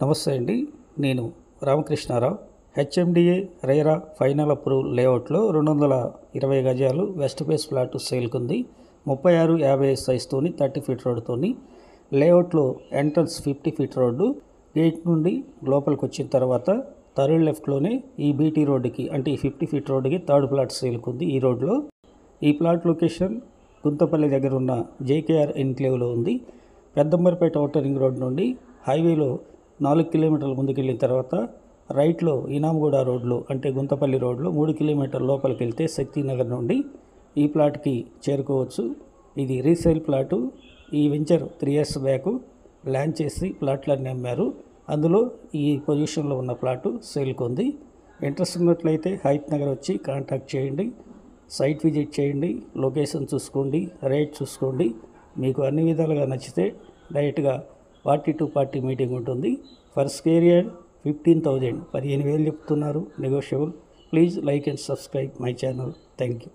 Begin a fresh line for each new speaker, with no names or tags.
నమస్తే అండి. నేను Ramakrishna Rao. HMDA RERA final approve లేఅవుట్లో 220 గజాలు వెస్ట్ ఫేస్ ప్లాట్ సేల్కుంది. 36-50 సైజుతోని 30 ఫీట్ రోడ్డుతోని. లేఅవుట్లో ఎంట్రన్స్ 50 ఫీట్ రోడ్డు. గేట్ నుండి లోపలికి వచ్చిన తర్వాత థర్డ్ లెఫ్ట్లోనే ఈ బీటీ రోడ్డుకి అంటే ఈ 50 ఫీట్ రోడ్డుకి థర్డ్ ప్లాట్ సేల్కుంది. ఈ రోడ్లో ఈ ప్లాట్ లొకేషన్ గుంతపల్లి దగ్గర ఉన్న జేకేఆర్ ఎన్క్లేవ్లో ఉంది. పెద్దంబర్పేట ఔటర్ రింగ్ రోడ్ నుండి హైవేలో 4 కిలోమీటర్ల ముందుకెళ్ళిన తర్వాత రైట్లో ఇనాంగూడ రోడ్లో అంటే గుంతపల్లి రోడ్లో 3 కిలోమీటర్ల లోపలికి వెళ్తే శక్తినగర్ నుండి ఈ ప్లాట్కి చేరుకోవచ్చు. ఇది రీసేల్ ప్లాటు. ఈ వెంచర్ 3 years బ్యాక్ ల్యాండ్ చేసి ప్లాట్లన్నీ అమ్మారు. అందులో ఈ పొజిషన్లో ఉన్న ప్లాటు సేల్కి ఉంది. ఇంట్రెస్ట్ ఉన్నట్లయితే హైత్ నగర్ వచ్చి కాంటాక్ట్ చేయండి. సైట్ విజిట్ చేయండి, లొకేషన్ చూసుకోండి, రేట్ చూసుకోండి. మీకు అన్ని విధాలుగా నచ్చితే డైరెక్ట్గా పార్టీ టు పార్టీ మీటింగ్ ఉంటుంది. ఫర్ స్క్వేర్ యార్డ్ 15,000 చెప్తున్నారు, negotiable. Please like and subscribe my channel. Thank you.